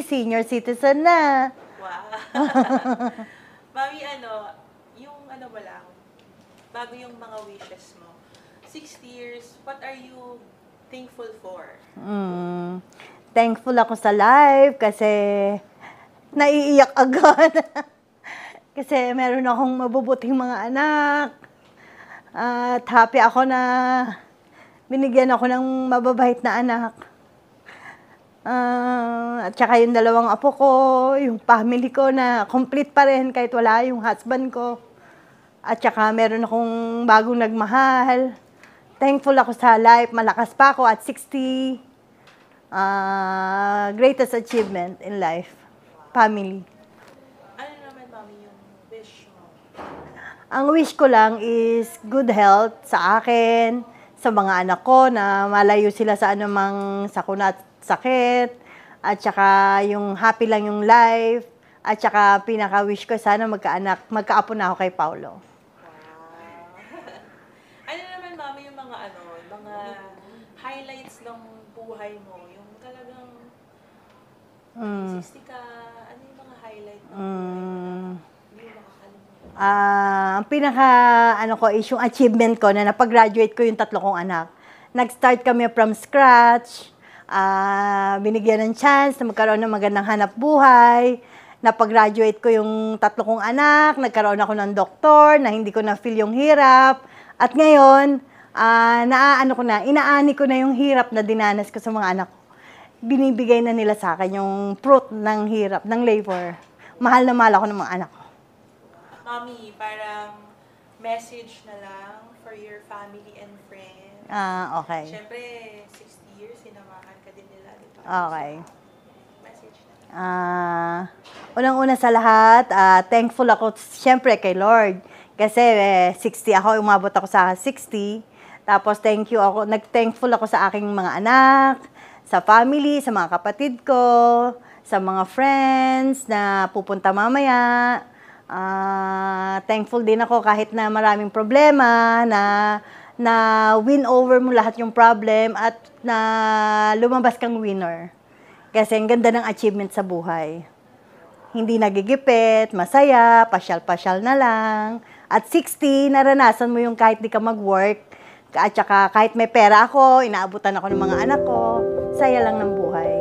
senior citizen na. Wow. Mami, yung ba lang, bago yung mga wishes mo, 60 years, what are you thankful for? Thankful ako sa life kasi naiiyak agad. Kasi meron akong mabubuting mga anak. At happy ako na binigyan ako ng mababait na anak. At saka yung dalawang apo ko, yung family ko na complete pa rin kahit wala yung husband ko. At saka meron akong bagong nagmahal. Thankful ako sa life. Malakas pa ako at 60. Greatest achievement in life. Family. Ano naman, Mami, yung wish mo? Ang wish ko lang is good health sa akin, sa mga anak ko na malayo sila sa anumang sakuna at sakit. At saka yung happy lang yung life. At saka pinaka-wish ko sana magkaapo na ako kay Paulo. Ano naman, Mami, yung mga mga highlights ng buhay mo? Yung talagang 60 ka, ano yung mga highlight ng buhay mo? Hindi mo makakalimutan. Ang pinaka ko is yung achievement ko na napag-graduate ko yung 3 kong anak. Nag-start kami from scratch. Binigyan ng chance na magkaroon ng magandang hanap buhay. Napag-graduate ko yung 3 kong anak. Nagkaroon ako ng doktor na hindi ko na-feel yung hirap. At ngayon, inaani ko na yung hirap na dinanas ko sa mga anak ko. Binibigay na nila sa akin yung fruit ng hirap, ng labor. Mahal na mahal ako ng mga anak ko. Mami, parang message na lang for your family and friends. Okay. Siyempre, 60 years, sinamahan ka din nila, di ba? Okay. So, message na lang. Unang-una sa lahat, thankful ako siyempre kay Lord. Kasi 60 ako, umabot ako sa 60. Tapos nag-thankful ako sa aking mga anak, sa family, sa mga kapatid ko, sa mga friends na pupunta mamaya. Thankful din ako kahit na maraming problema, na win over mo lahat yung problem at na lumabas kang winner. Kasi ang ganda ng achievement sa buhay. Hindi nagigipit, masaya, pasyal-pasyal na lang. At 60, naranasan mo yung kahit di ka mag-work, at saka kahit may pera ako, inaabutan ako ng mga anak ko, saya lang ng buhay.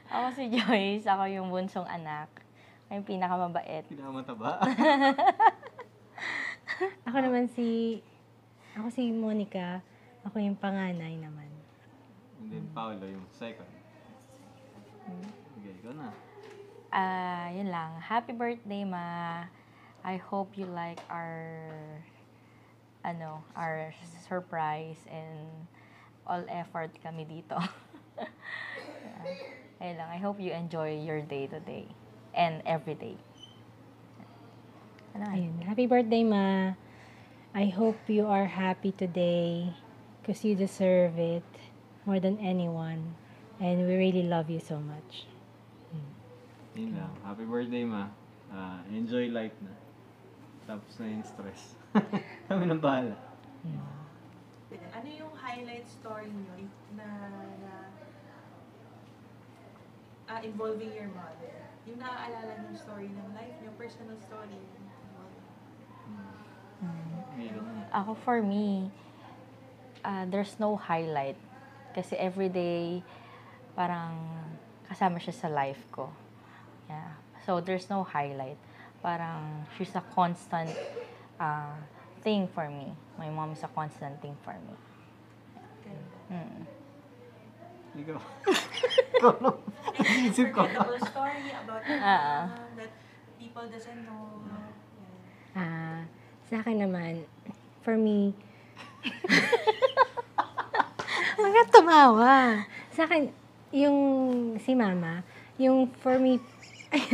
Ako si Joyce, ako yung bunsong anak. Ako yung pinakamabait. Pinakamataba? Ako si Monica. Ako yung panganay naman. And then Paolo yung second. Okay, ikaw na. Yun lang. Happy birthday, Ma. I hope you like our surprise and all effort kami dito. Ayun lang. I hope you enjoy your day today and every day. Ayun. Happy birthday, Ma. I hope you are happy today because you deserve it more than anyone. And we really love you so much. Yun lang. Happy birthday, Ma. Enjoy life na. Tapos na yung stress. Kami nang bahala. Ano yung highlight story nyo na involving your mother? Yung naaalala ng story ng life nyo, personal story. Ako, for me, there's no highlight. Kasi everyday, parang kasama siya sa life ko. Yeah. So, there's no highlight. Parang she's a constant thing for me. My mom is a constant thing for me. Ikaw. Ikaw no? Isip ko. Unforgettable story about your mom that people doesn't know. Sa akin naman, for me, mga tumawa. Sa akin, yung si Mama, yung for me, Ay,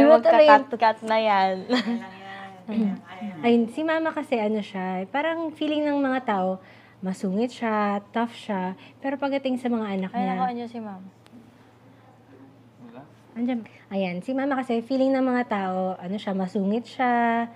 magka-cut na yan. ayun, si Mama kasi ano siya, parang feeling ng mga tao, masungit siya, tough siya. Pero pagdating sa mga anak Ay, niya, nakuha niyo si ma'am. Wala? andyan, ayan, si mama kasi feeling ng mga tao, ano siya, masungit siya,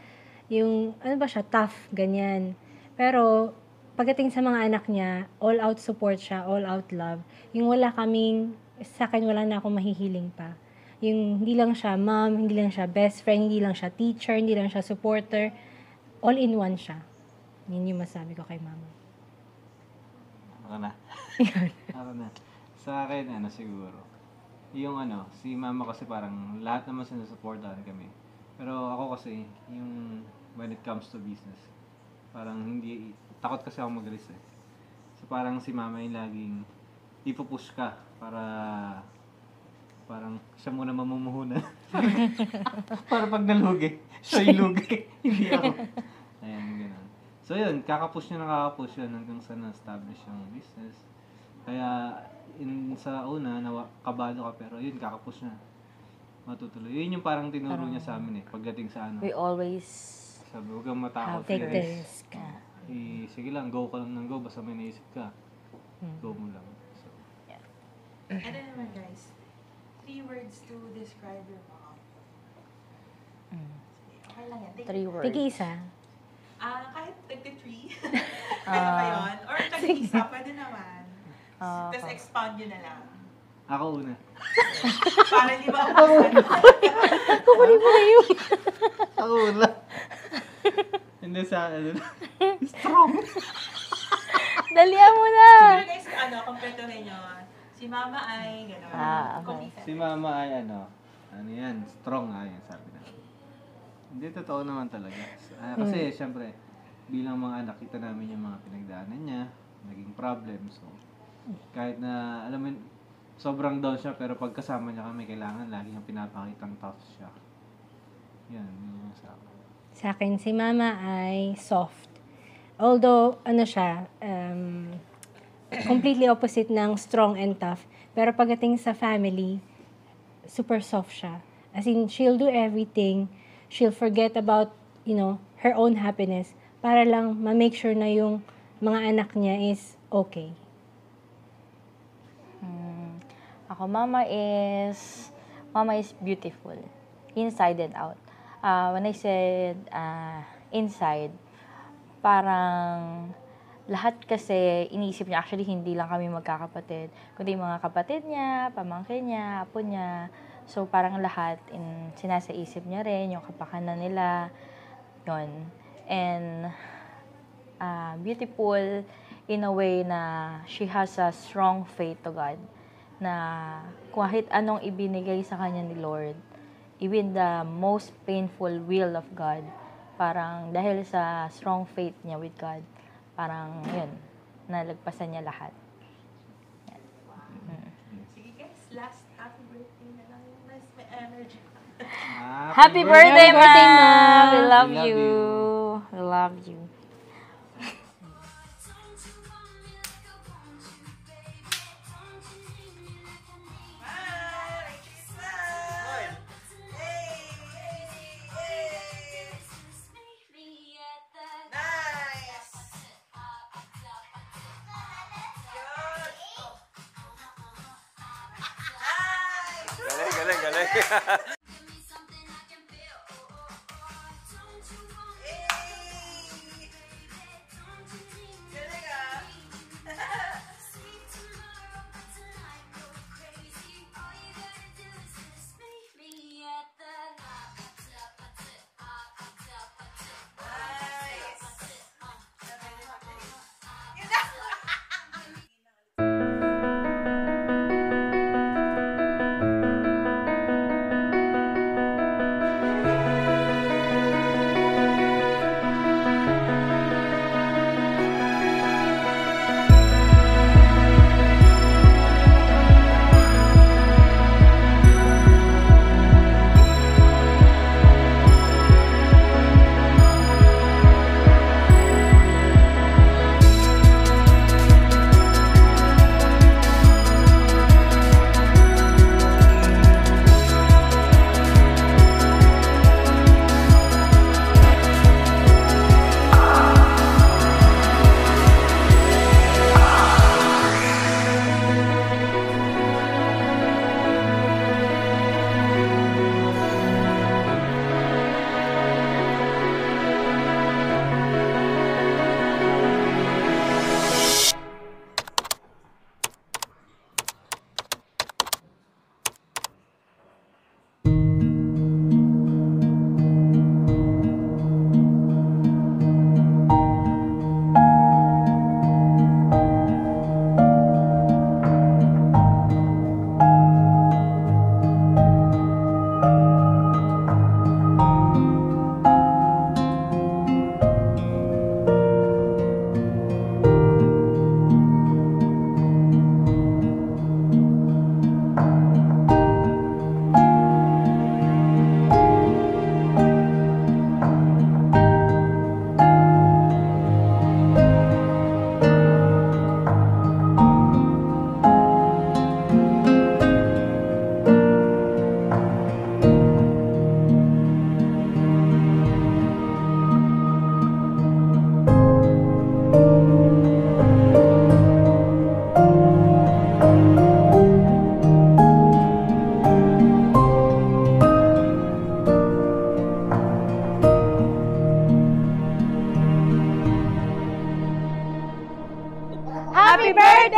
yung, ano ba siya, tough, ganyan. Pero, pagdating sa mga anak niya, all out support siya, all out love. Yung wala kaming, sa akin wala na akong mahihiling pa. Yung hindi lang siya mom, hindi lang siya best friend, hindi lang siya teacher, hindi lang siya supporter, all in one siya. Yun yung masabi ko kay mama. Ako na. Ako na. Sa akin, siguro. Yung si mama kasi parang lahat naman sinusuportahan kami. Pero ako kasi, yung when it comes to business, parang hindi, takot kasi ako mag-risk eh. So parang si mama yung laging ipupush ka para parang siya muna mamumuhunan. Para pag nalugi, siya yung lugi. Hindi ako. Ayan, gano'n. So yun, kakapush yun hanggang sa na-establish yung business. Kaya, sa una, kabado ka, pero yun, kakapush na. Matutuloy. Yun yung parang tinuro niya sa amin eh, pagdating sa We always Sabi, huwag kang matakot. Take the Serious. risk. Sige lang, go ka lang ng go, basta may naisip ka. Go mo lang. So, Ano naman guys, 3 words to describe your mom. Okay lang yan. Take 3 words. Tig-isa. Kahit tagti-3. Pwede ba yun? Or tag-isa, pwede naman. Ah, Tapos expound yun na lang. ako una. Para di ba ubusan? Kukunin mo na yun. Ako una. Hindi sa strong. Dalian mo na! Siguro guys, kompletuhin nyo. Si mama ay gano'n. Okay. Complete. Si mama ay yan, strong yan, sabi na. Hindi, totoo naman talaga. Kasi, syempre, bilang mga anak, kita namin yung mga pinagdaanan niya, naging problem. So, kahit na, alam mo, sobrang down siya, pero pag kasama niya kami, kailangan lagi niyang pinapakitang tough siya. Yan, yun yung sa akin. Sa akin, si mama ay soft. Although, siya, completely opposite ng strong and tough. Pero pagdating sa family, super soft siya. As in, she'll do everything. She'll forget about, her own happiness para lang ma-make sure na yung mga anak niya is okay. Ako, mama is beautiful. Inside and out. When I said inside, parang lahat kasi iniisip niya, actually hindi lang kami magkakapatid, kundi mga kapatid niya, pamangkin niya, apo niya. So parang lahat sinasaisip niya rin, yung kapakanan nila, yun. And beautiful in a way na she has a strong faith to God, na kahit anong ibinigay sa kanya ni Lord, even the most painful will of God, parang dahil sa strong faith niya with God, parang yun, nalagpasan niya lahat. Sige guys, last happy birthday na lang. Mas may energy. Happy birthday, Happy birthday, Ma! Ma! We love We love you. you. We love you. Merry Christmas! Hey! Nice! Good! Galing. Hey! Galing ah!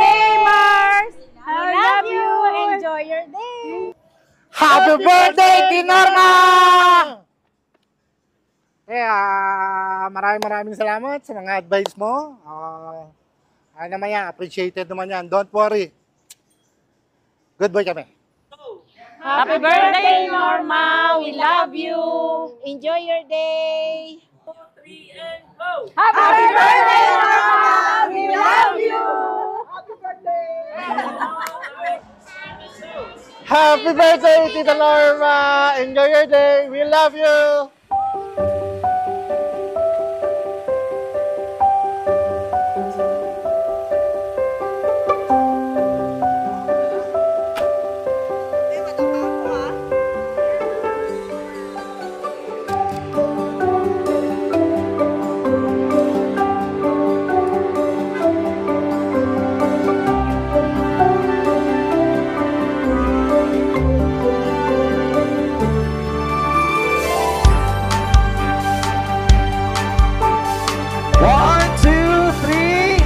birthday, Mars! I love you! Enjoy your day! Happy birthday, Tinorma! Maraming salamat sa mga advice mo. Ano naman yan, appreciated naman yan. Don't worry. Good boy kami. Happy birthday, Norma! We love you! Enjoy your day! 2, 3, and go! Happy birthday, Norma! We love you! Happy birthday, Tita Norma! Enjoy your day. We love you. One, two, three.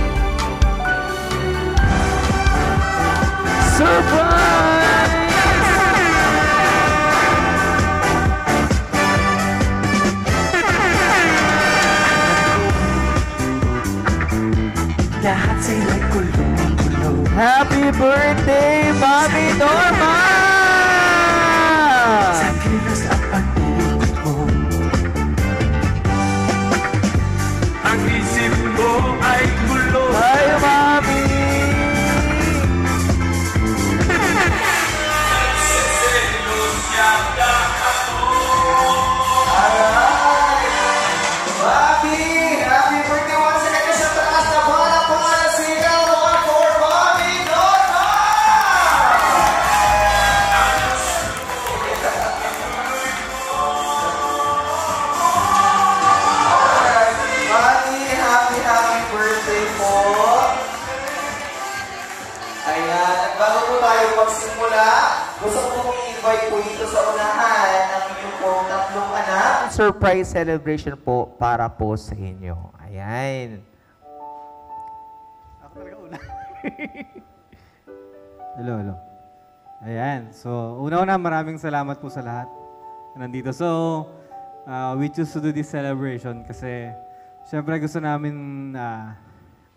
Lahat sila'y kulong-kulong. Happy birthday, Mami Norma! Sa kilos at pag-iikot mo, ang isip mo ay kulong. Hi, Mami! Mami! Happy birthday once again sa taas na bola po na sila. One for Mami Norma! Mami, happy birthday po. Ayan, at bago po tayo magsimula, gusto ko pong i-invite po dito sa unahan ang inyong pong tatlong anak. Surprise celebration po para po sa inyo. Ayan. Ako talaga una. Hello. Ayan. So, una-una, maraming salamat po sa lahat na nandito. So, we choose to do this celebration kasi syempre gusto namin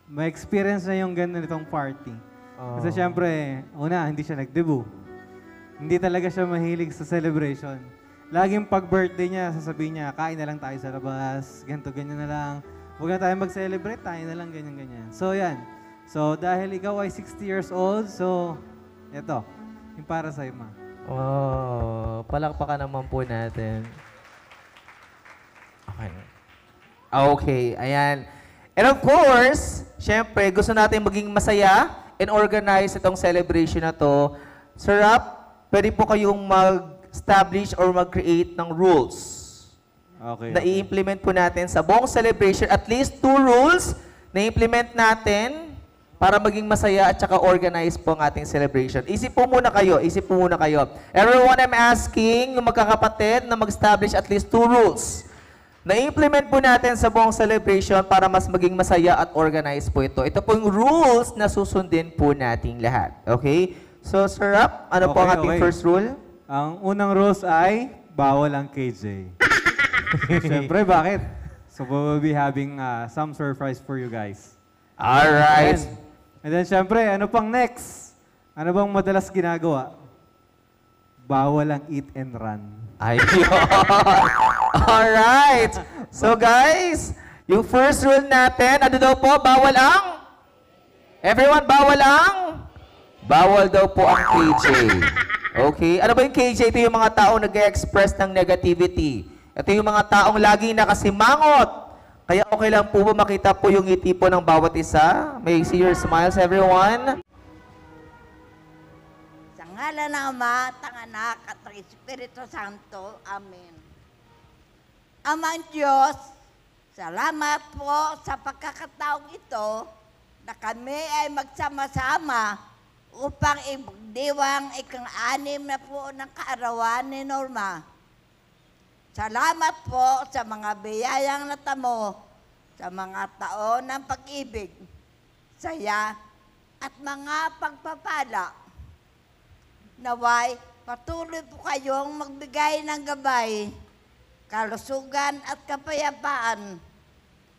ma-experience na yung ganitong party. Kasi syempre, una, hindi siya nag-debut. Hindi talaga siya mahilig sa celebration. Laging pag-birthday niya, sasabihin niya, kain na lang tayo sa labas, ganito, ganyan na lang. Huwag na tayo mag-celebrate, tayo na lang, ganyan, ganyan. So, yan. So, dahil ikaw ay 60 years old, so, eto, yung para sa'yo, ma. Oh, palakpakan naman po natin. Okay, ayan. And of course, syempre, gusto natin maging masaya and organize itong celebration na to. Sir Rap, pwede po kayong mag-establish or mag-create ng rules. Okay. Na i-implement po natin sa buong celebration. At least 2 rules na i-implement natin para maging masaya at saka organize po ang ating celebration. Isip po muna kayo. Everyone, I'm asking yung magkakapatid na mag-establish at least 2 rules na i-implement po natin sa buong celebration para mas maging masaya at organize po ito. Ito po yung rules na susundin po nating lahat. Okay? So, Sir Rap, ano po ang ating first rule? Ang unang rules ay bawal ang KJ. Siyempre, bakit? So, we will be having some surprise for you guys. Alright. And then, siyempre, ano pang next? Ano bang madalas ginagawa? Bawal ang eat and run. Ayun. Alright. So, guys, yung first rule natin, ano daw po? Bawal ang? Everyone, bawal ang? Bawal daw po ang KJ. Okay? Ano ba yung KJ? Ito yung mga taong nag-express ng negativity. Ito yung mga taong laging nakasimangot. Kaya okay lang po ba makita po yung ngiti po ng bawat isa? May see your smiles, everyone? Sa ngalan ng Ama, at ng Anak, at ng Espiritu Santo. Amen. Amang Diyos, salamat po sa pagkakataong ito na kami ay magsama-sama upang ibigdiwang ikang-anim na po ng kaarawan ni Norma. Salamat po sa mga biyayang natamo, sa mga taon ng pag-ibig, saya, at mga pagpapala. Naway, patuloy po kayong magbigay ng gabay, kalusugan at kapayapaan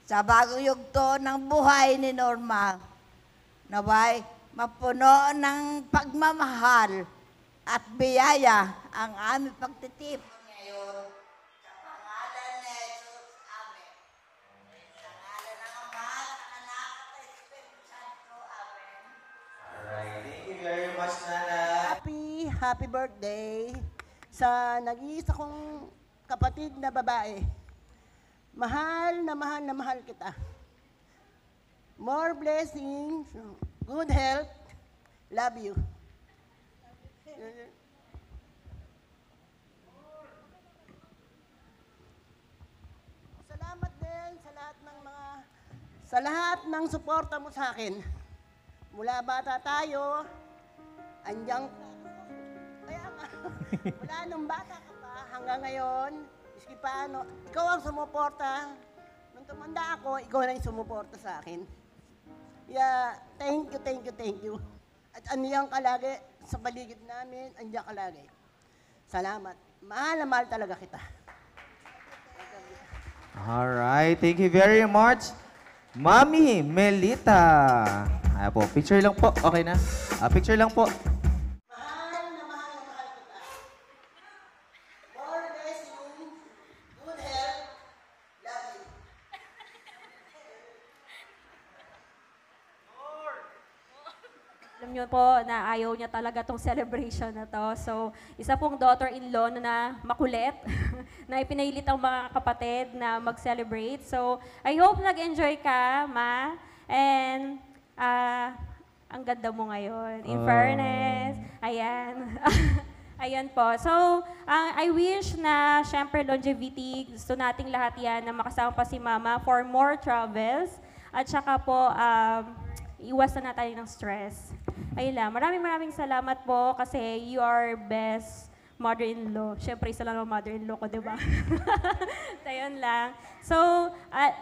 sa bagong yugto ng buhay ni Norma. Naway, mapuno ng pagmamahal at biyaya ang aming pagtitipon ngayon. Sa pangalan ni Jesus, Amen. Sa ngalan ng Ama, ng Anak, at ng Espiritu Santo, Amen. Alright, thank you very much, Nana. Happy birthday sa nag-iisa kong kapatid na babae. Mahal na mahal kita. More blessings, good health, love you. Salamat din sa lahat ng suporta mo sa akin. Mula bata tayo, andiyan kaya nga, mula nung bata ka pa hanggang ngayon, iski paano, ikaw ang sumuporta. Nung tumanda ako, ikaw na yung sumuporta sa akin. Yeah, thank you. At andiyan ka lagi sa paligid namin, andiyan ka lagi. Salamat. Mahal na mahal talaga kita. Alright, thank you very much. Mami Melita. Ayan po, picture lang po. Okay na? Picture lang po. Mahal na mahal kita. More blessings, good health, love you. Alam niyo po na ayaw niya talaga tong celebration na to. So, isa pong daughter-in-law na makulit, na ipinailit ang mga kapatid na mag-celebrate. So, I hope nag-enjoy ka, Ma. And, ang ganda mo ngayon. In fairness, ayan. Ayan po. So, I wish na, syempre, longevity, gusto nating lahat yan na makasama pa si Mama for more travels. At saka po, iwasan na tayo ng stress. Ayun lang. Maraming salamat po kasi you are best mother-in-law. Siyempre, isa lang ang mother-in-law ko, di ba? So, yun lang. So,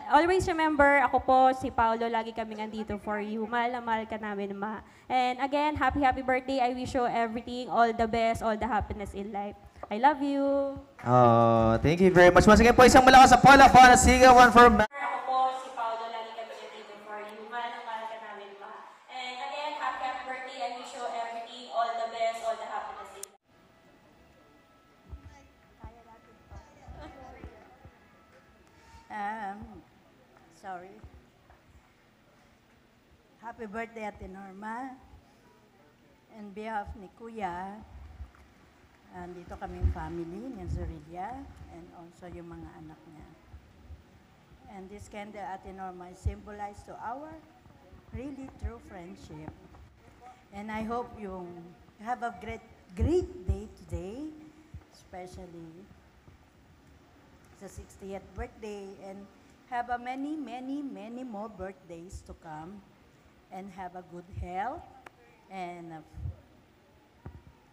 always remember, ako po, si Paolo, lagi kami nandito for you. Mahal na mahal ka namin, Ma. And again, happy birthday. I wish you everything, all the best, all the happiness in life. I love you. Oh, thank you very much. Once again po, isang malakas sa palakpakan. Siga one for Ako po, si Paolo, lagi kami nandito for you. Mahal na mahal ka namin, Ma. And again, happy birthday. I wish you everything, all the best, all the happiness in life. Sorry. Happy birthday, Ate Norma. On behalf ni Kuya, dito kaming family ng Zorilla and also yung mga anak niya. And this candle, Ate Norma, is symbolized to our really true friendship. And I hope you have a great day today, especially sa 60th birthday, and have a many more birthdays to come, and have a good health and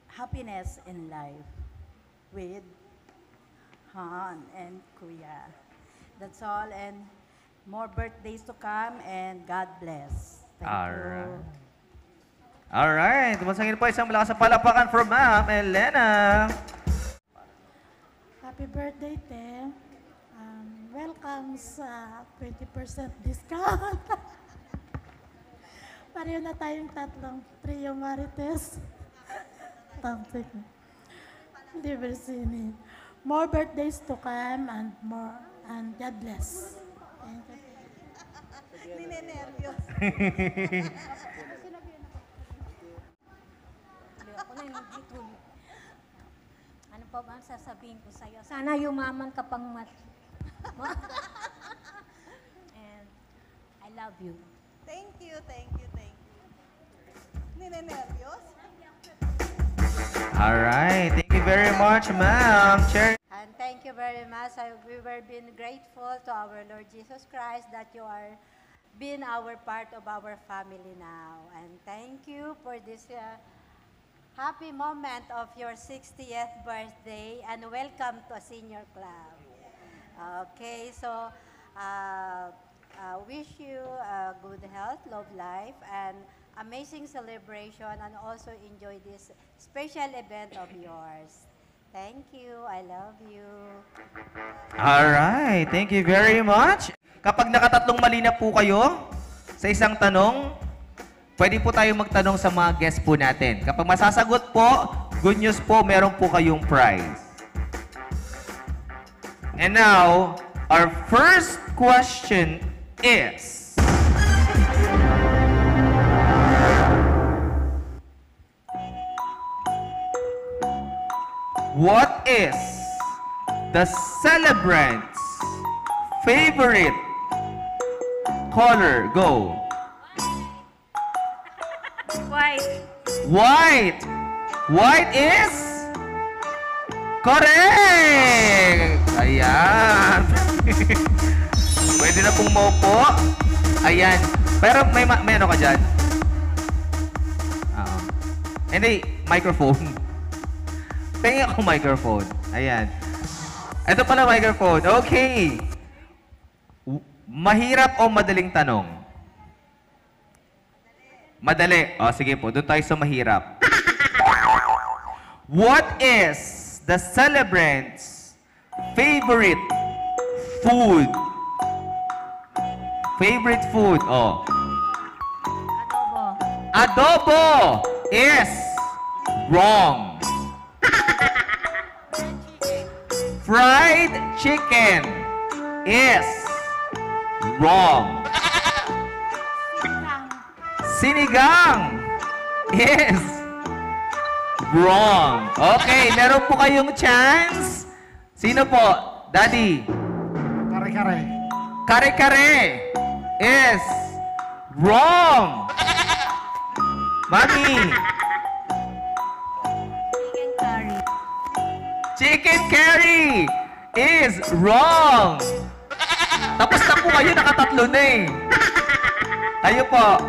happiness in life with Han and Kuya. That's all, and more birthdays to come, and God bless. Thank you. Alright. Once again po, isang malakas sa palakpakan for Ma'am Elena. Happy birthday, Te. Welcome sa 20% discount. Pareho na tayong tatlong trio Marites. Something. Diversity. More birthdays to come and God bless. Thank you. Ninenervyos. Ako na yung nagtituloy. Ano pa ba ang sasabihin ko sa'yo? Sana yumaman ka pang And I love you. Thank you. Ninenervyos. Alright. Thank you very much, Ma'am. Chair. And thank you very much. We were being grateful to our Lord Jesus Christ that you are being our part of our family now. And thank you for this happy moment of your 60th birthday, and welcome to a senior club. Okay, so wish you good health, love life, and amazing celebration and also enjoy this special event of yours. Thank you. I love you. Alright, thank you very much. Kapag nakatatlong mali na po kayo sa isang tanong, pwede po tayo magtanong sa mga guests po natin. Kapag masasagot po, good news po, meron po kayong prize. And now, our first question is... What is the celebrant's favorite color? Go. White. White. White is correct. Ayan. Pwede na pong maupo. Ayan. Pero may ano ka dyan? Hindi, microphone. Tingin ako microphone. Ayan. Ito pala microphone. Okay. Mahirap o madaling tanong? Madali. O, sige po. Doon tayo sa mahirap. What is the celebrant's favorite food? Favorite food. Oh. Adobo. Adobo is wrong. Fried chicken is wrong. Sinigang is wrong. Okay, meron po kayong chance. Sino po? Daddy? Kare-kare. Kare-kare is wrong. Mami? Chicken curry. Chicken curry is wrong. Tapos na po kayo, nakatatlo na eh. Kayo po.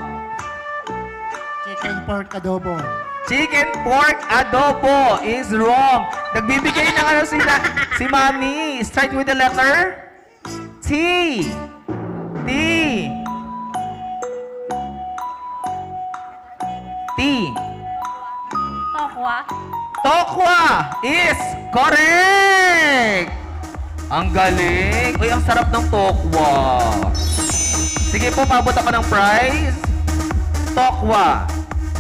Chicken pork adobo. Chicken pork adobo is wrong. Nagbibigay ng ano si Mami. Start with the letter T. T. T. Tokwa. Tokwa is correct! Ang galing! Uy, ang sarap ng tokwa. Sige po, paabot ako ng prize. Tokwa.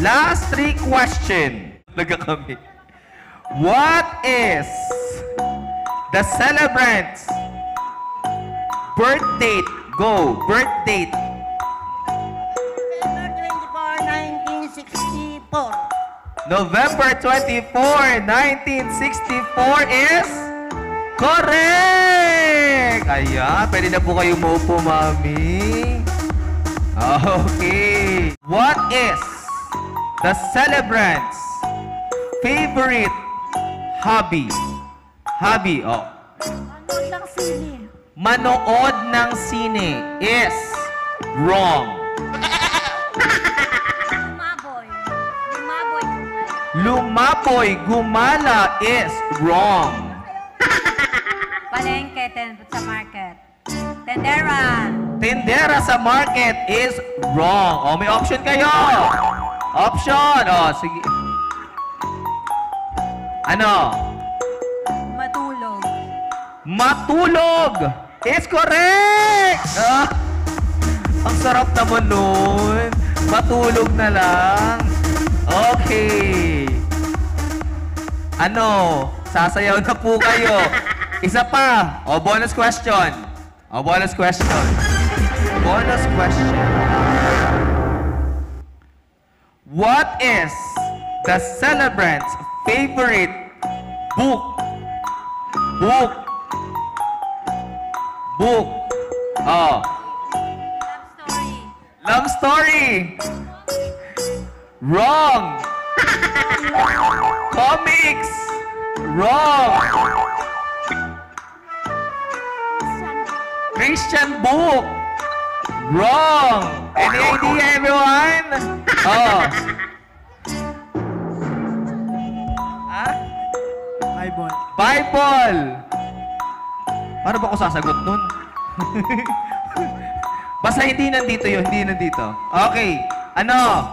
Last 3 question. Laga kami. What is the celebrant's birth date? Go. Birth date. November 24, 1964. November 24, 1964 is correct! Ayan, pwede na po kayo maupo, Mami. Okay. What is the celebrant's favorite hobby? Hobby, oh. Manood ng sine. Manood ng sine is wrong. Lumapoy, gumala is wrong. Palengke sa market. Tendera. Tindera sa market is wrong. O, may option kayo. Option. O, sige. Ano? Matulog. Matulog is correct. Ah, ang sarap naman nun. Matulog na lang. Okay. Ano? Sasayaw na po kayo. Isa pa. O, bonus question. O, bonus question. Bonus question. What is the celebrant's favorite book? Book. Book. Oh. Love story. Wrong. Comics. Wrong. Christian book. Wrong. Any idea, everyone? Oh. Ah? Bible. Bible. Paano ba ako sasagot nun? Basta hindi nandito yun, hindi nandito. Okay. Ano?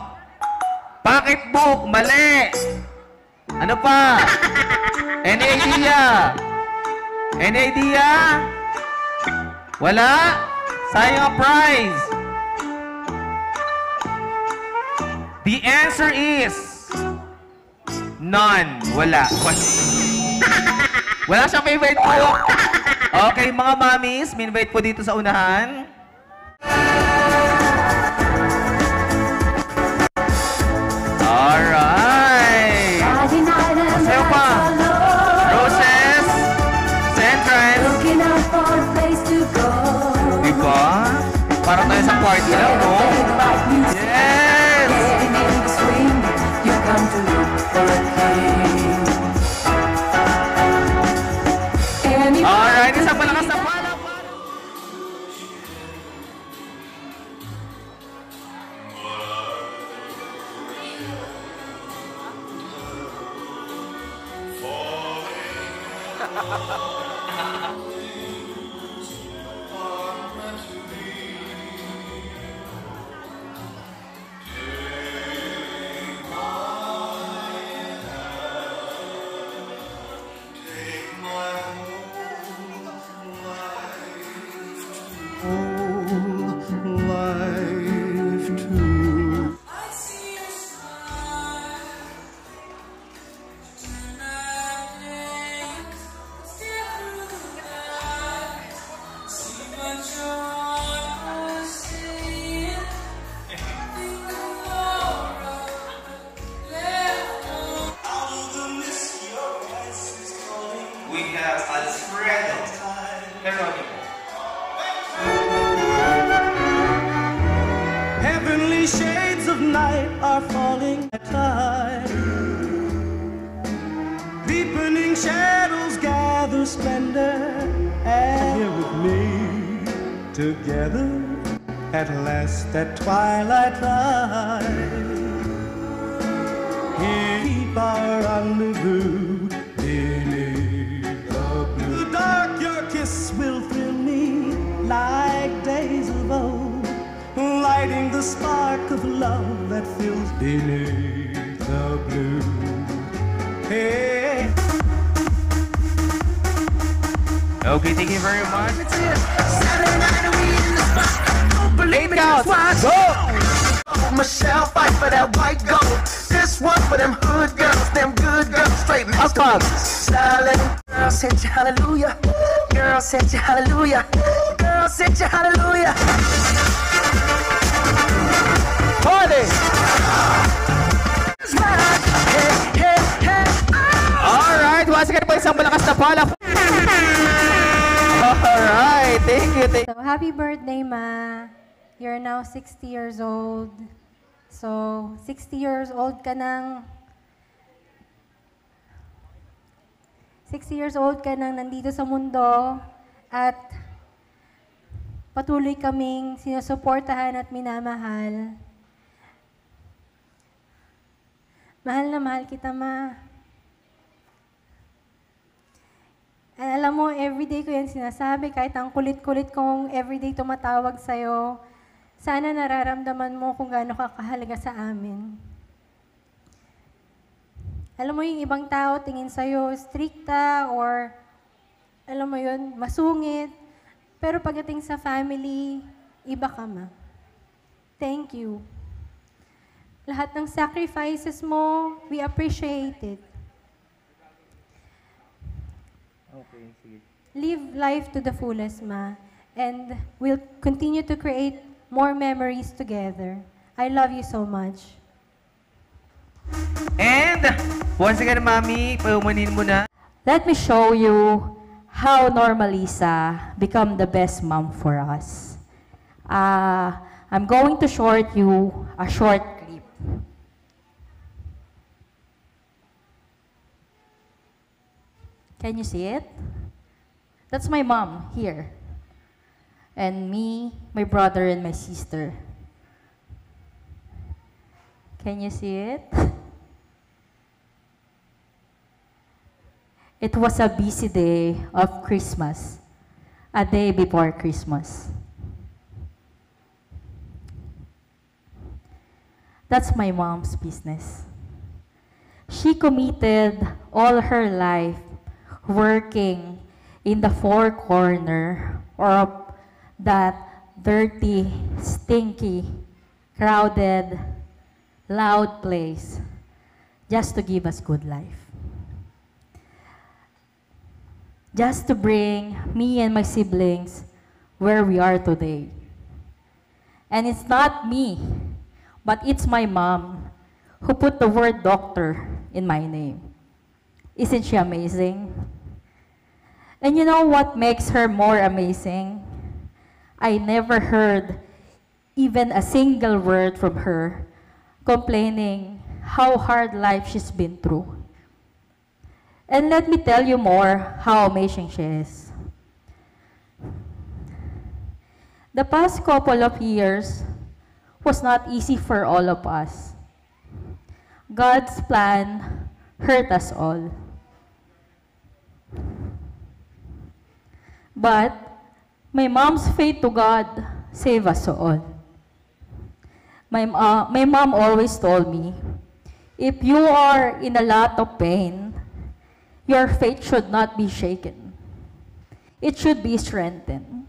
Pocketbook, mali. Ano pa? Any idea? Any idea? Wala? Sayang ang prize. The answer is none. Wala. Wala siyang favorite book. Okay, mga mommies, min-invite po dito sa unahan. Alright. Sayo pa. Roses. Centrance. Diba? Parang tayo sa party lang, no? Yes! Alright, isang malakas na pala. We have Alfredo Geronimo. Heavenly shades of night are falling at tide. Deepening shadows gather splendor. And here with me, together, at last at twilight light. Here keep our rendezvous beneath the blue. The dark, your kiss will thrill me like days of old, lighting the spark of love that fills beneath the blue. Hey. Okay, thank you very much. Saturday night and we in the spot. Don't believe it, Out. that's why I go. Michelle, fight for that white gold. This one for them hood girls, them good girls, straight masterpieces. Darling, girl said you hallelujah. Girl said you hallelujah. Girl said you hallelujah. Party! Hey, hey, hey. Alright, once again po isang malakas na palak. Alright, thank you. So, happy birthday, Ma. You're now 60 years old. So, 60 years old ka nang... 60 years old ka nang nandito sa mundo at patuloy kaming sinusuportahan at minamahal. Mahal na mahal kita, Ma. And alam mo, everyday ko yan sinasabi, kahit ang kulit-kulit kong everyday tumatawag sa'yo, sana nararamdaman mo kung gaano ka kahalaga sa amin. Alam mo, yung ibang tao tingin sa'yo strikta or, alam mo yun, masungit. Pero pagdating sa family, iba ka, Ma. Thank you. Lahat ng sacrifices mo, we appreciate it. Okay, sige. Live life to the fullest, Ma. And we'll continue to create more memories together. I love you so much. And, once again, Mami, paumanin mo na. Let me show you how Norma Lisa become the best mom for us. I'm going to show you a short clip. Can you see it? That's my mom here. And me, my brother, and my sister. Can you see it? It was a busy day of Christmas, a day before Christmas. That's my mom's business. She committed all her life working in the four corner of that dirty, stinky, crowded, loud place just to give us good life. Just to bring me and my siblings where we are today. And it's not me, but it's my mom who put the word doctor in my name. Isn't she amazing? And you know what makes her more amazing? I never heard even a single word from her complaining how hard life she's been through. And let me tell you more how amazing she is. The past couple of years was not easy for all of us. God's plan hurt us all. But my mom's faith to God saved us all. My mom always told me, if you are in a lot of pain, your faith should not be shaken. It should be strengthened.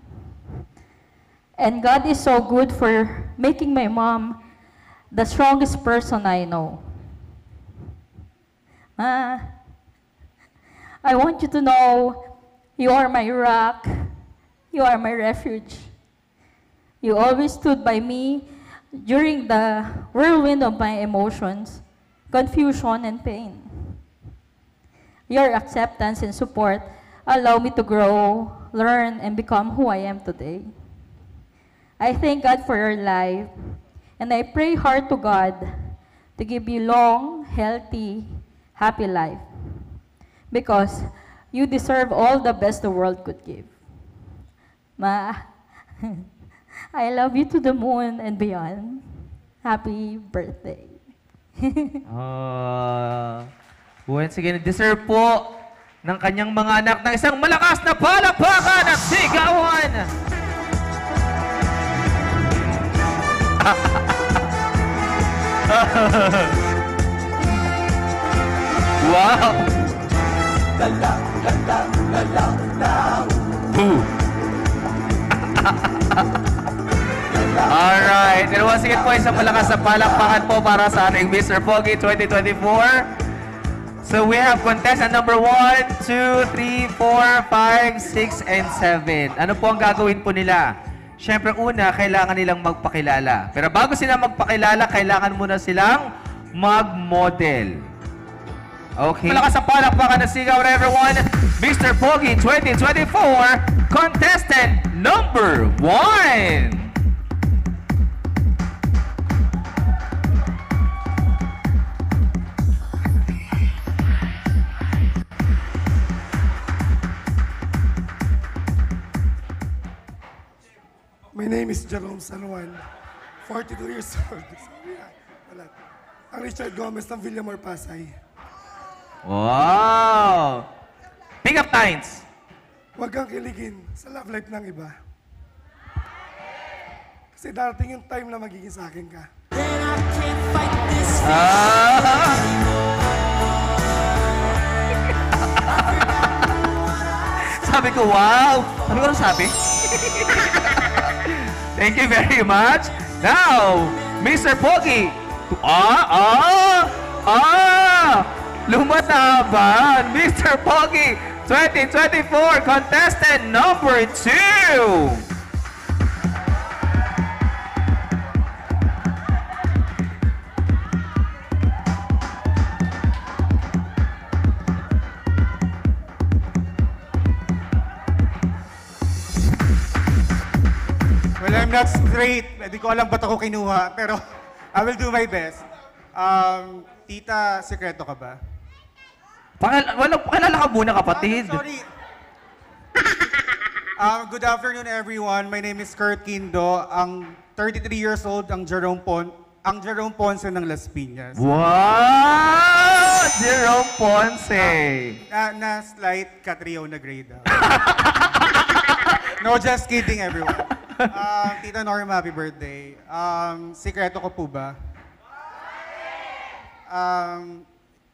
And God is so good for making my mom the strongest person I know. Ma, I want you to know you are my rock. You are my refuge. You always stood by me during the whirlwind of my emotions, confusion, and pain. Your acceptance and support allow me to grow, learn, and become who I am today. I thank God for your life, and I pray hard to God to give you long, healthy, happy life, because you deserve all the best the world could give. Ma, I love you to the moon and beyond. Happy birthday. Once again, deserve po ng kanyang mga anak ng isang malakas na palakpakan at sigawan. Wow! Alright, and once again po, isang malakas na palakpakan po para sa ating Mr. Pogi 2024. So we have contestant number 1, 2, 3, 4, 5, 6, and 7. Ano po ang gagawin po nila? Siyempre, una, kailangan nilang magpakilala. Pero bago sila magpakilala, kailangan muna silang mag-model. Okay. Malakas ang palakpakan na sigaw, everyone. Mr. Pogi 2024, contestant number 1. My name is Jerome Sanuan, 42 years old. Wala. Ang Richard Gomez ng Villamor, Pasay. Wow! Pick up lines. Huwag kang kiligin sa love life ng iba. Kasi darating yung time na magiging sa akin ka. Sabi ko, wow! Ano ko sabi? Thank you very much. Now, Mr. Pogi. Lumataban. Mr. Pogi 2024, contestant number 2. Well, I'm not straight. Hindi ko alam ba't ako kinuha. Pero I will do my best. Tita, sekreto ka ba? Pakilala ka muna, kapatid. Sorry. Good afternoon, everyone. My name is Kurt Kindo. Ang 33 years old, ang Jerome Ponce ng Las Piñas. Wow! Jerome Ponce. Na slight Catriona na grade. No, just kidding, everyone. Tita Norma, happy birthday. Sikreto ko po ba?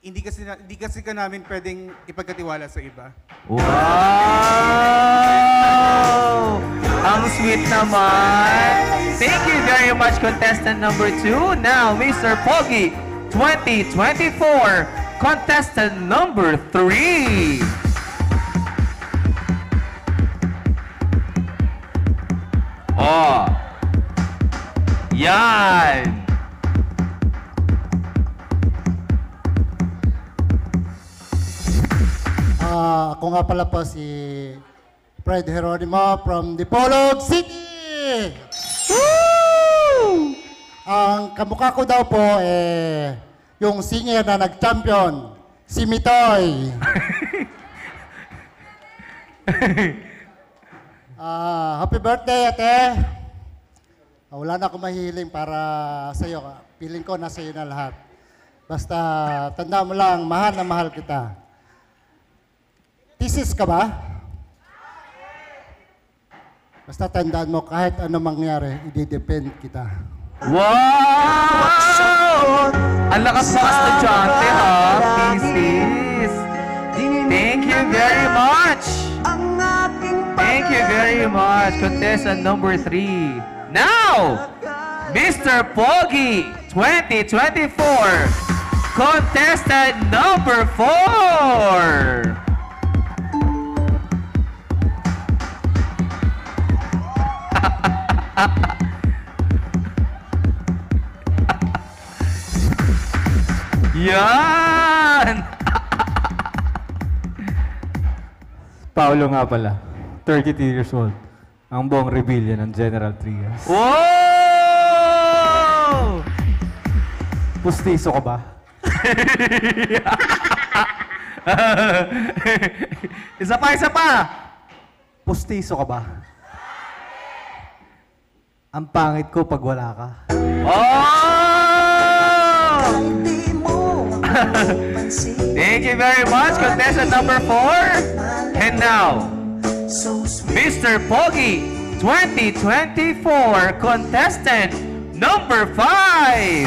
hindi kasi ka namin pwedeng ipagkatiwala sa iba. Wow! Ang sweet naman. Thank you very much, contestant number 2. Now, Mr. Pogi 2024, contestant number 3. Oh. Yan. Ako nga pala po si Fred Geronimo from Dipolog City! Woo! Ang kamukha ko daw po, yung singer na nag-champion, si Mitoy. Happy birthday, ate! Wala na akong mahiling para sa'yo. Feeling ko nasa iyo na lahat. Basta tanda mo lang, mahal na mahal kita. Thesis ka ba? Basta tandaan mo, kahit ano mangyari, i-depend kita. Wow! Ang lakas mga estudyante, ha? Thesis. Thank you very much. Thank you very much, contestant number 3. Now, Mr. Pogi 2024, contestant number 4. Yan! Paolo nga pala, 32 years old. Ang buong rebellion ng General Trias. Wow! Pustiso ka ba? Isa pa, isa pa! Pustiso ka ba? Ang pangit ko pag wala ka. Oh! Thank you very much, contestant number 4. And now, Mr. Pogi 2024, contestant number 5.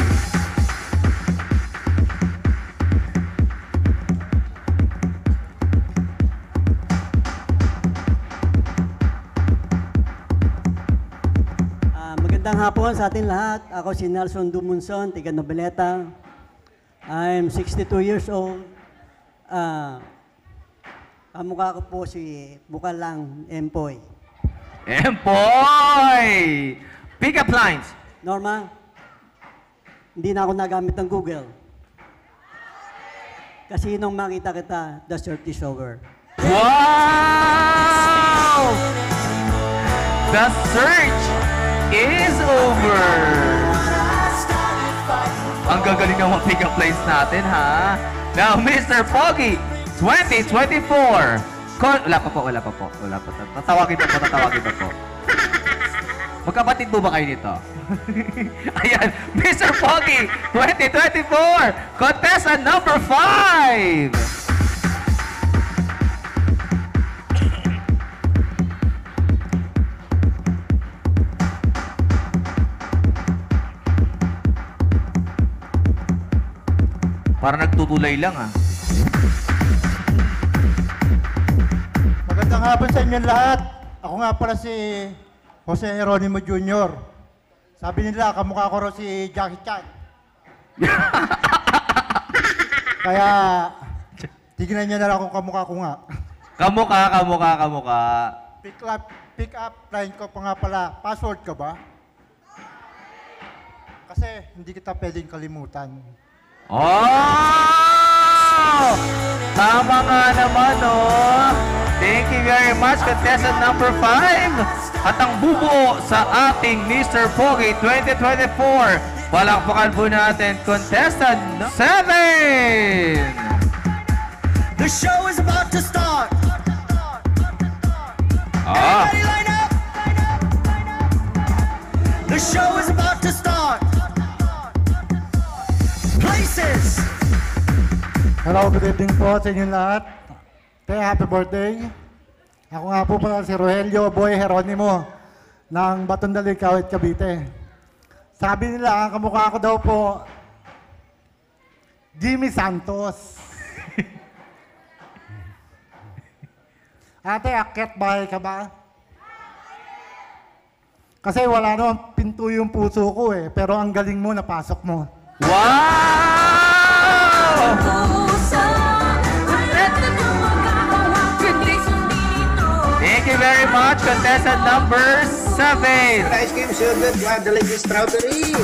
Magandang hapon sa ating lahat. Ako si Nelson Dumunson, tiga Noveleta. I'm 62 years old. Kamukha ko po si Bukalang Empoy. Empoy! Pick up lines. Norma, hindi na ako nagamit ng Google. Kasi nung makita kita, the search is over. Wow! The search is over. Ang gagaling ng mga pick-up lines natin, ha? Now, Mr. Pogi 2024. Wala pa po. Tatawagin pa po. Magkapatid po ba kayo nito? Ayan, Mr. Pogi 2024, contestant number 5. Parang nagtutulay lang, ah. Magandang hapon sa inyo lahat. Ako nga pala si Jose Geronimo Jr. Sabi nila, kamukha ko raw si Jackie Chan. Kaya, tignan niyo na lang kung kamukha ko nga. Kamukha. Pick up line ko pa nga pala. Password ka ba? Kasi hindi kita pwedeng kalimutan. Oh! Tama nga naman, oh! Thank you very much, contestant number 5. At ang bubuo sa ating Mr. Pogi 2024. Palakpakan po natin, contestant 7. The show is about to start. Everybody line up! The show is about to start. Places! Hello, good evening po sa inyo lahat. Kaya happy birthday. Ako nga po pala si Rogelio Boy Geronimo ng Batondali, Cavite. Sabi nila, kamukha ko daw po Jimmy Santos. Ate, akyat bahay ka ba? Kasi wala naman pinto yung puso ko eh. Pero ang galing mo, napasok mo. Thank you very much, contestant number 7. Ice cream so good, Guadalupe strawberries.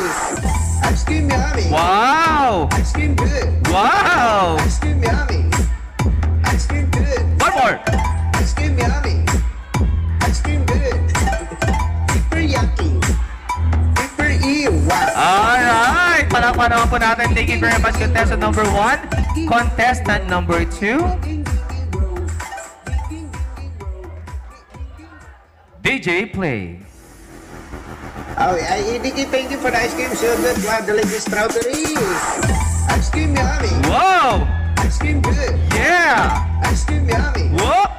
Ice cream yummy. Wow! Ice cream good. Wow! Ice cream yummy. Ice cream good. One more. Ice cream yummy. Ice cream good. Super yucky. Super ew. Wow. Alright! Palakpan po natin. Thank you very much, contestant number 1. Contestant number 2. DJ play. Oh, Idiki, thank you for the ice cream so good, Guadalupe strawberries. Ice cream yummy. Wow! Ice cream good. Yeah! Ice cream yummy. Whoop!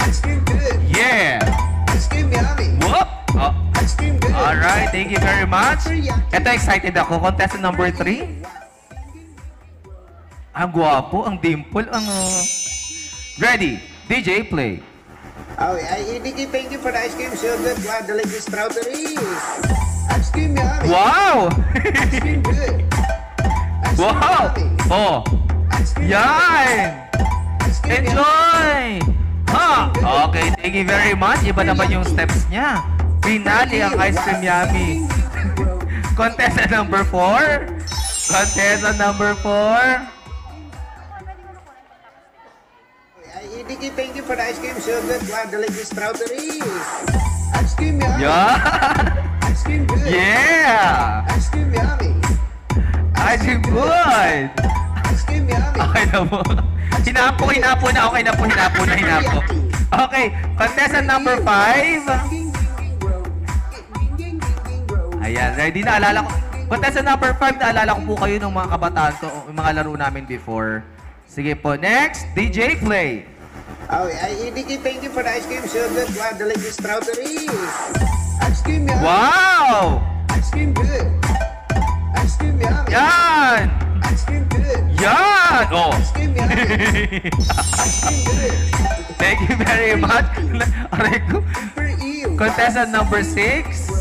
Ice cream good. Yeah! Ice cream yummy. Whoop! Oh. Ice cream good. Alright, thank you very much. Ito, excited ako. Contestant number 3. Ang gwapo, ang dimple, ang... Ready? DJ play. Oh, Idiki, thank you for the ice cream so good, Guadalupe strawberries. Ice cream yummy. Wow! Ice cream good. Ice cream Wow! yummy. Oh! Ice cream Yan! Enjoy! Ha! Okay, thank you very much. Iba naman yung steps niya. Pinali ang ice cream yummy. Contestant number 4. Contestant number 4. Idiki, thank you for the ice cream so good, Guadalupe strawberries. Ice cream yummy. Yeah! Ice cream good. Yeah! Ice cream yummy. Ice cream good! Ice cream yummy. Okay na po. Hinapo na. Okay na po, hinapo. Okay, contestant number 5. Ayan, ready na. Alala ko. Contestant number 5, naalala ko po kayo ng mga kabataan ko, yung mga laro namin before. Sige po, next, DJ play. Oh, Idiki, thank you for the ice cream so good, Guadalupe strawberries. Ice cream yummy. Wow! Ice cream good. Ice cream yummy. Yan! Ice cream good. Yan! Oh! Ice cream yummy. Ice cream good. Thank you very much. Aray ko. Super ew. Contestant number 6.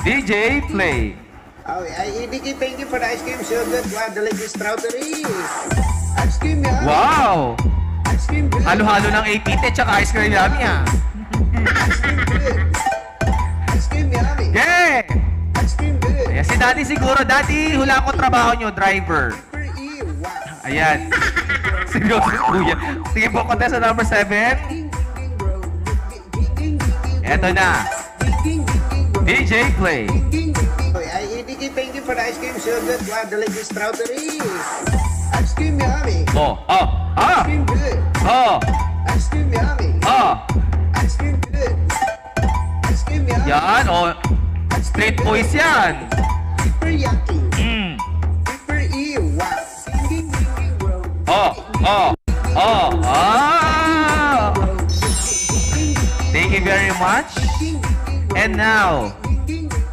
DJ play. Oh, Idiki, thank you for the ice cream so good, Guadalupe strawberries. Ice cream yummy. Wow! Ice cream good. Halo-halo ng APT tsaka ice cream yummy ah. Ice cream good. Ice cream yummy. Yeah! Ice cream good. Ayan, si Daddy siguro. Daddy, hula ko trabaho nyo, driver. Super ew. Wow. Ayan. Seryoso, kuya. Sige po, contestant number 7. Eto na. DJ play. Oh, Idiki, thank you for the ice cream so good, Guadalupe strawberries. Ice cream yummy. Oh, Ice cream good. oh, Ice cream yummy. Ice cream good. Ice cream yummy. Yan, oh. Street boys yan. Super yucky. Mm. Super ew. Wow. Thank you very much. And now,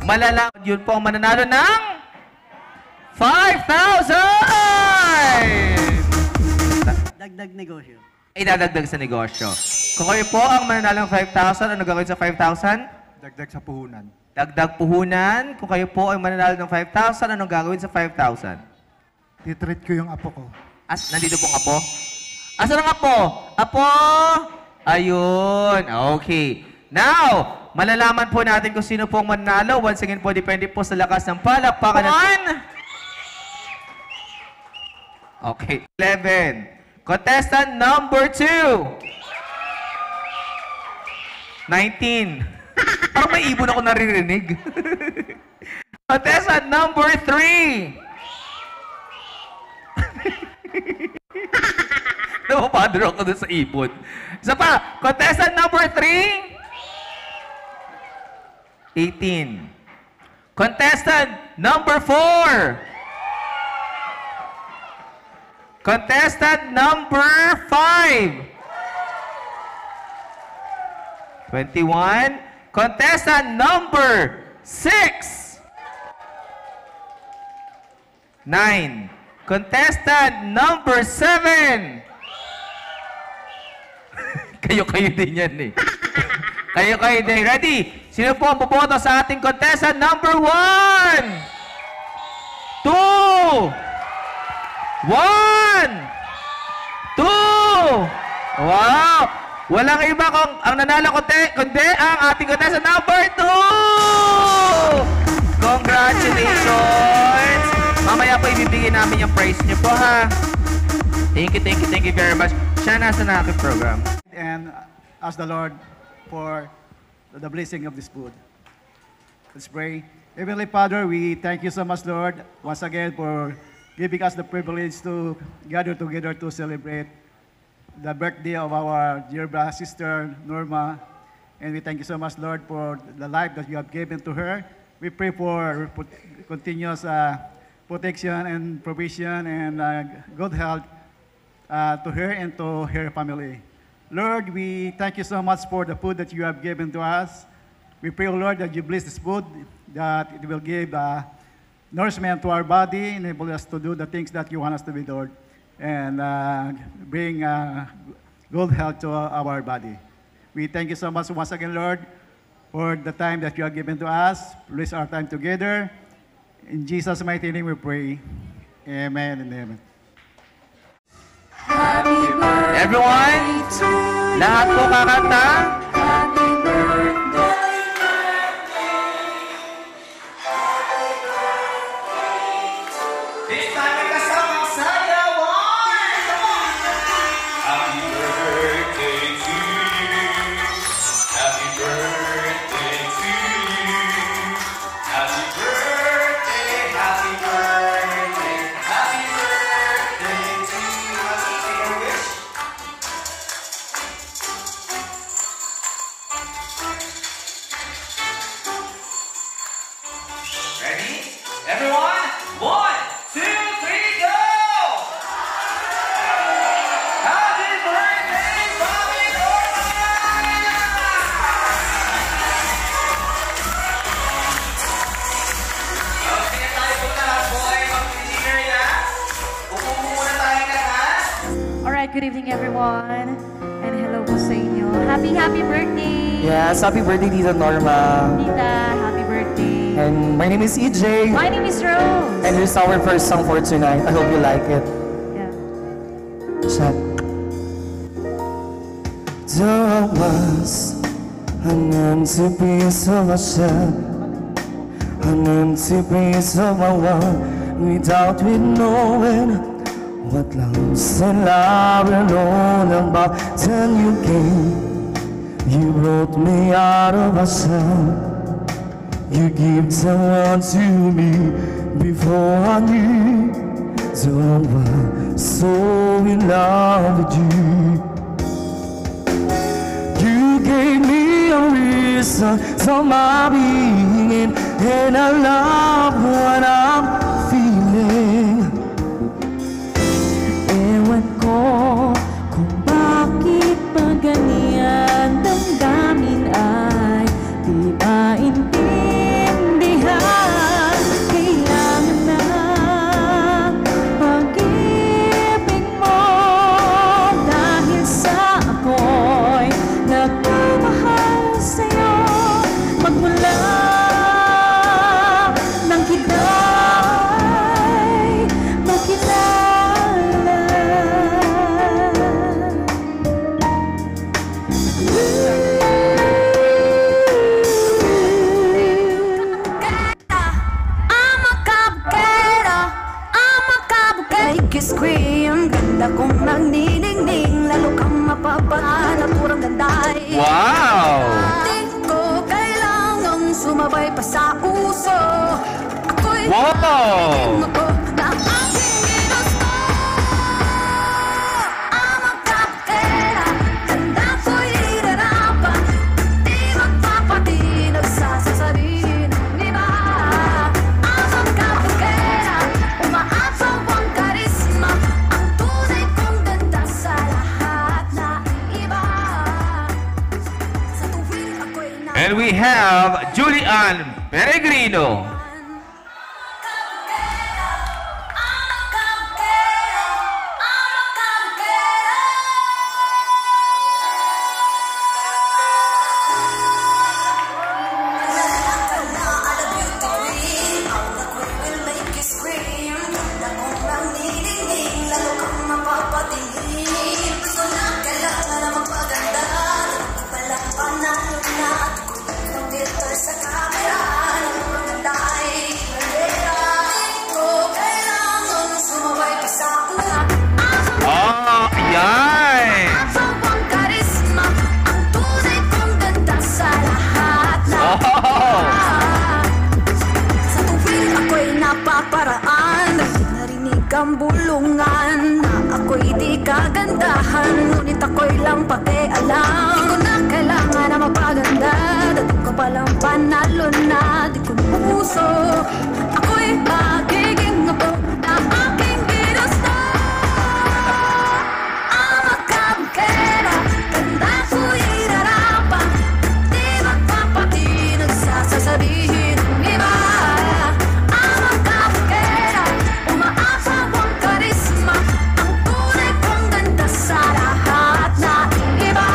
malalaman yun po ang mananalo ng 5,000! Dagdag negosyo. Idadagdag sa negosyo. Kung kayo po ang mananalo ng 5,000, ano gagawin sa 5,000? Dagdag sa puhunan. Dagdag puhunan. Kung kayo po ay mananalo ng 5,000, anong gagawin sa 5,000? Titreat ko yung apo ko. Nandito pong apo? Asan ang apo? Apo! Ayun. Okay. Now, malalaman po natin kung sino pong mananalo. Once again po, depende po sa lakas ng palakpakan. Okay. 11. Contestant number 2. 19. Parang may ibon ako naririnig. Contestant number 3. Napapadro ako dun sa ibon. Isa pa. Contestant number 3. 18. Contestant number 4. Contestant number 5. 21. Contestant number 6. 9. Contestant number 7. Kayo din yan eh. Kayo din. Ready? Sino po ang boboto sa ating contestant number 1? 2! 1! 2! Wow! Walang iba kung ang nanalo kundi ang ating contestant number 2! Congratulations! Mamaya po ibibigay namin yung praise niyo po ha. Thank you very much. Siya nasa na aking program. And ask the Lord for the blessing of this food. Let's pray. Heavenly Father, we thank you so much, Lord, once again for giving us the privilege to gather together to celebrate the birthday of our dear sister, Norma. And we thank you so much, Lord, for the life that you have given to her. We pray for continuous protection and provision and good health to her and to her family. Lord, we thank you so much for the food that you have given to us. We pray, Lord, that you bless this food, that it will give nourishment to our body, enable us to do the things that you want us to be, Lord, and bring good health to our body. We thank you so much once again, Lord, for the time that you have given to us. Bless our time together. In Jesus' mighty name we pray. Amen and amen. Everyone, lahat po kakanta. This time may kasamang sayawan! Happy birthday to you. Happy birthday to you. Happy birthday, happy birthday, happy birthday to you. Let's take a wish. Ready? Everyone? 1, 2, 3, go! Happy birthday, Bobby Norma! Okay, tayo po na po ay mag-dinner na. Upo muna tayo lahat. Alright, good evening everyone. And hello po sa inyo. Happy birthday! Yes, happy birthday, Tita Norma. Tita, happy birthday. And my name is EJ. My name is Rose. And this is our first song for tonight. I hope you like it. Yeah. Check. There was an empty piece of myself, an empty piece of my world, without me knowing what love's and love alone about. Then you came, you brought me out of myself. You gave someone to me before I knew that I was so in love with you. You gave me a reason for my being, and I love what I'm feeling. Ewan ko kung bakit pa ganyan damdamin ay di maintindihan. Kailangan na pag-ibig mo dahil sa ako'y nagmamahal sa'yo magmula nang kita'y makilala. Scream, ganda kong nagniningning, lalo kang mapapala, naturang ganda. Wow! Tingin ko kailangang sumabay pa sa uso. Ako'y Wow! ako na aking ginusto. Ang magkapakera, tanda ko'y hirarapan, di magpapatinag sa sasabihin ng iba. Ang magkapakera, umaasaw ang karisma, ang tunay kong ganda sa lahat na iba. Sa tuwing ako'y And we have Julian Peregrino. kang bulungan na ako'y di kagandahan, ngunit ako'y lang pakialam. Di ko na kailangan na magpaganda, dating ko palang panalo na. Di ko na puso, ako'y magiging apo na aking ginusto. Ang makabukera, ganda ko'y irarapan, di magpapati nagsasasabihin ng iba. Ang makabukera, umaasa ang karisma, ang tunay kong ganda sa lahat na iba.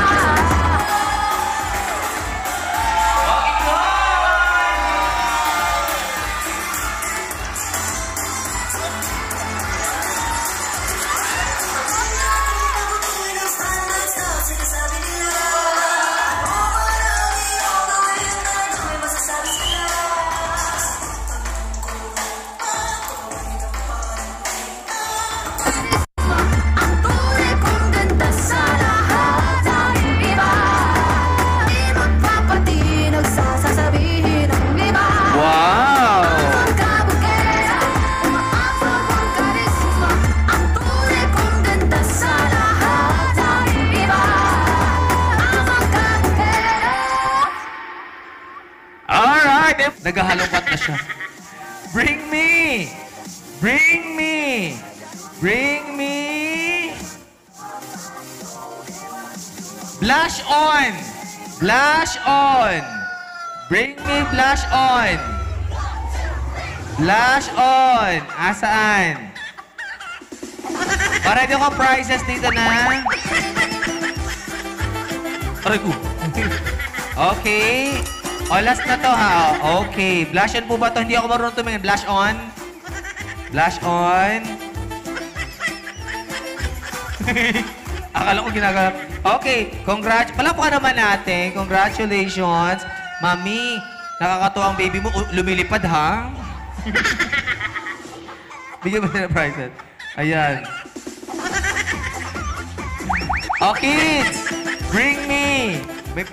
Wow! Alright! Naghahalongkat na siya. Bring me! Bring me! Bring me! Blush on! Blush on! Bring me blush on! Blush on! Asaan? Para di ako prizes dito na. Aray ko. Okay. O, last na to ha. Okay. Blush on po ba to? Hindi ako marunong tumingin. Blush on. Blush on. Akala ko ginagawa. Okay. Palapakan naman natin. Congratulations. Mami, nakakatuwa ang baby mo. Lumilipad ha? Bigyan mo na prizes. Ayan. Oh, kids! Bring me! May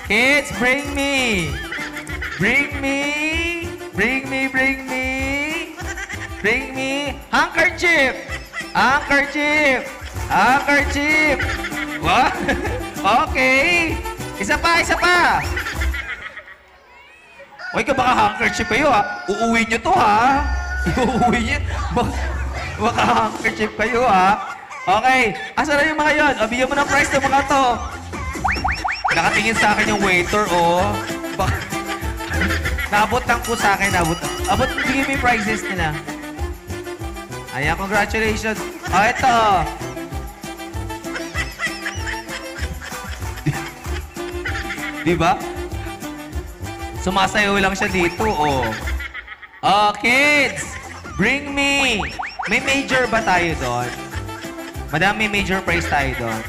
kids, bring me! Bring me! Bring me, bring me! Bring me! Handkerchief! Handkerchief! Handkerchief! What? Okay! Isa pa, isa pa! Uy, ka baka handkerchief kayo ha? Uuwi nyo to ha? Uuwi nyo? Baka handkerchief kayo ha? Okay, asa na yung mga yun? O, bigyan mo ng prize ng mga to. Nakatingin sa akin yung waiter, oh. Naabot lang po sa akin, naabot. Abot, bigyan mo yung prizes nila. Ayan, congratulations. O, ito. Diba? Sumasayaw lang siya dito, oh. Oh, kids! Bring me! May major ba tayo doon? Madam, may major prize tayo doon.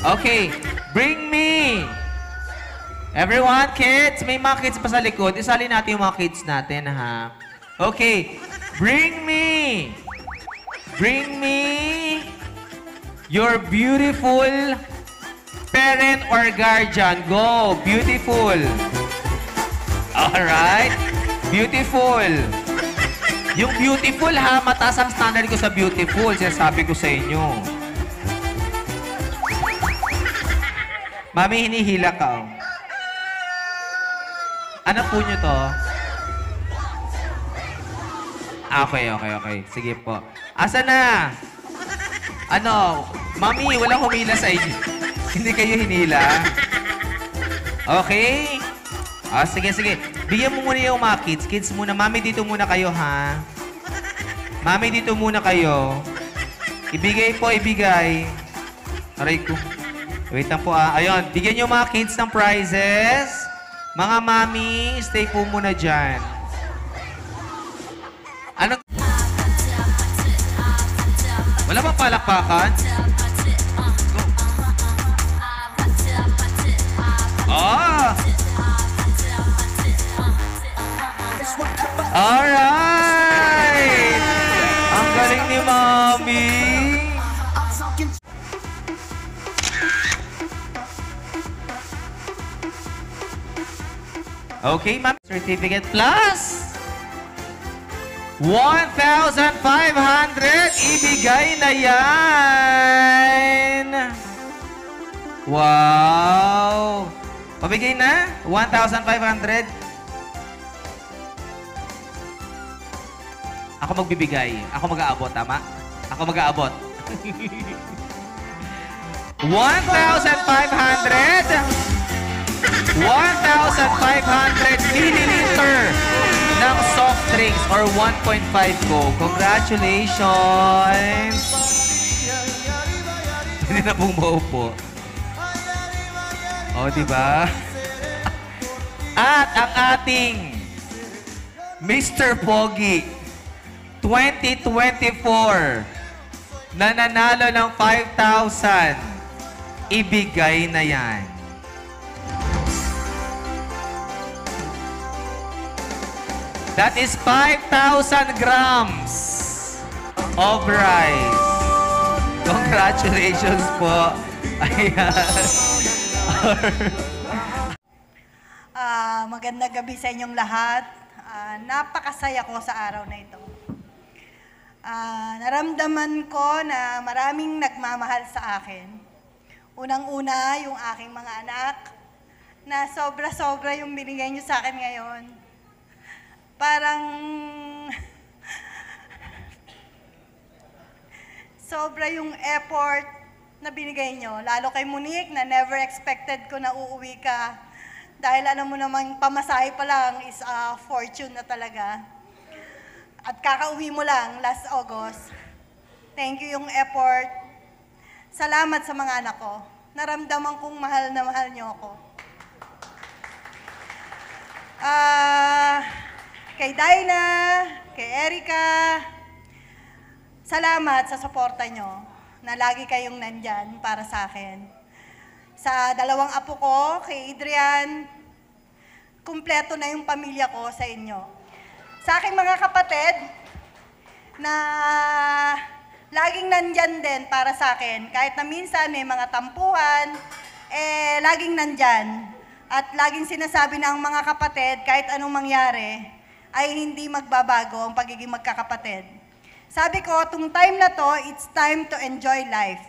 Okay, bring me! Everyone, kids, may mga kids pa sa likod. Isali natin yung mga kids natin, ha? Okay, bring me! Bring me your beautiful parent or guardian. Go! Beautiful! Alright? Beautiful! Yung beautiful ha, mataas ang standard ko sa beautiful. Sinasabi ko sa inyo. Mami, hinihila ka. Oh. Ano po nyo to? Okay. Sige po. Asa na? Ano? Mami, walang humila sa inyo. Hindi kayo hinila. Okay? Ah, sige. Bigyan mo muna yung mga kids. Kids muna. Mami, dito muna kayo, ha? Mami, dito muna kayo. Ibigay po, ibigay. Aray ko. Wait lang po, ah. Ayun, bigyan nyo mga kids ng prizes. Mga mami, stay po muna dyan. Ano? Wala bang palakpakan? Ah! Alright! Ang galing ni Mami! Okay, Mami. Certificate plus 1,500. Ibigay na yan. Wow. Pabigay na? 1,500. Ako magbibigay. Ako mag-aabot, tama? Ako mag-aabot. 1,500. 1,500 milliliter ng soft drinks or 1.5 Coke. Congratulations! Hindi na pong maupo. O, diba? At ang ating Mr. Pogi 2024 na nanalo ng 5,000. Ibigay na yan. That is 5,000 grams of rice. Congratulations po. Ayan. Magandang gabi sa inyong lahat. Napakasaya ko sa araw na ito. Naramdaman ko na maraming nagmamahal sa akin. Unang-una, yung aking mga anak, na sobra-sobra yung binigay niyo sa akin ngayon. Parang sobra yung effort na binigay niyo. Lalo kay Monique na never expected ko na uuwi ka. Dahil alam mo namang pamasahe pa lang is a fortune na talaga. At kakauwi mo lang last August. Thank you yung effort. Salamat sa mga anak ko. Naramdaman kong mahal na mahal niyo ako. Kay Dina, kay Erica, salamat sa suporta nyo na lagi kayong nandyan para sa akin. Sa dalawang apo ko, kay Adrian, kumpleto na yung pamilya ko sa inyo. Sa aking mga kapatid na laging nandyan din para sa akin, kahit na minsan may mga tampuhan, laging nandyan. At laging sinasabi ng mga kapatid, kahit anong mangyari, ay hindi magbabago ang pagiging magkakapatid. Sabi ko, itong time na to, it's time to enjoy life.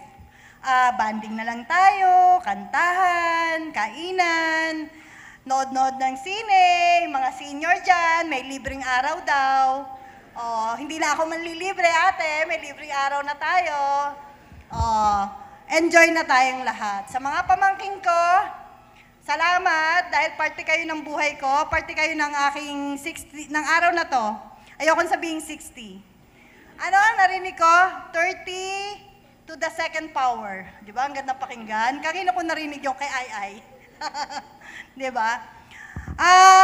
Banding na lang tayo, kantahan, kainan, nood-nood ng sine, mga senior dyan, may libreng araw daw. Hindi na ako manlilibre, ate, may libreng araw na tayo. Enjoy na tayong lahat. Sa mga pamangking ko, salamat dahil parte kayo ng buhay ko, parte kayo ng aking 60, ng araw na to. Ayokong sabihin 60. Ano ang narinig ko? 30 to the second power. Di ba? Ang ganda pakinggan. Kanina ko narinig yung kay Ai. Di ba?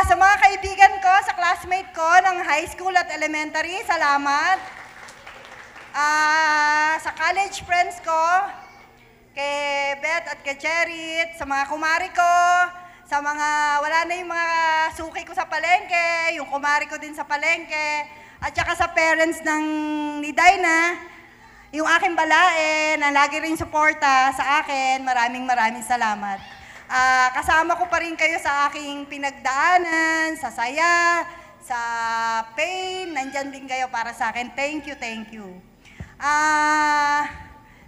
Sa mga kaibigan ko, sa classmate ko ng high school at elementary, salamat. Sa college friends ko, kay Beth at kay Cherit, sa mga kumari ko, sa mga, wala na yung mga suki ko sa palengke, yung kumari ko din sa palengke, at saka sa parents ni Dina, yung aking balae na lagi rin suporta sa akin, maraming salamat. Kasama ko pa rin kayo sa aking pinagdaanan, sa saya, sa pain, nandyan din kayo para sa akin. Thank you, thank you.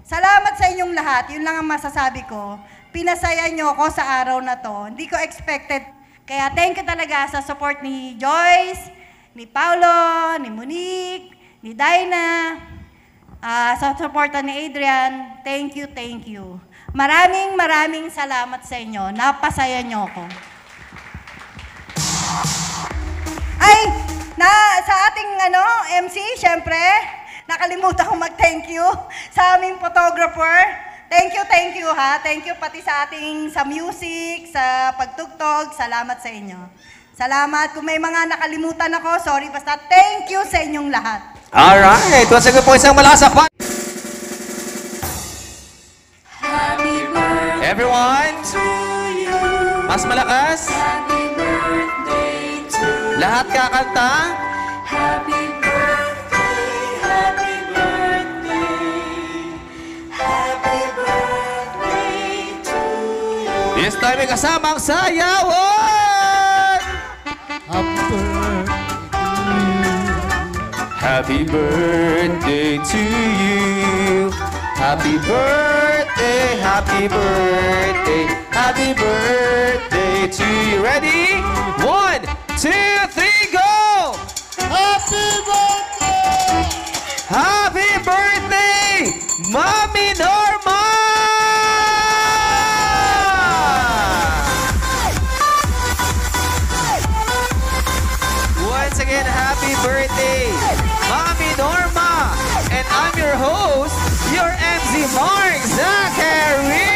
Salamat sa inyong lahat. Yun lang ang masasabi ko. Pinasaya nyo ako sa araw na to. Hindi ko expected. Kaya thank you talaga sa support ni Joyce, ni Paulo, ni Monique, ni Dina, sa suporta ni Adrian. Thank you, thank you. Maraming salamat sa inyo. Napasaya nyo ako. Sa ating MC, syempre, nakalimutan ko mag-thank you sa aming photographer. Thank you ha. Thank you pati sa music, sa pagtugtog. Salamat sa inyo. Salamat. Kung may mga nakalimutan ako, sorry. Basta thank you sa inyong lahat. Alright. Once again po, isang malakas akpan. Everyone, mas malakas. Lahat kakanta. Happy birthday, happy birthday, happy birthday to you. This time may kasamang sayawan. Happy birthday to you. Happy birthday, happy birthday, happy birthday to you. Ready? 1, 2, 3, go! Happy birthday! Happy birthday, Mami Norma! Once again, happy birthday, Mami Norma! And I'm your host, your MC Mark Zachary!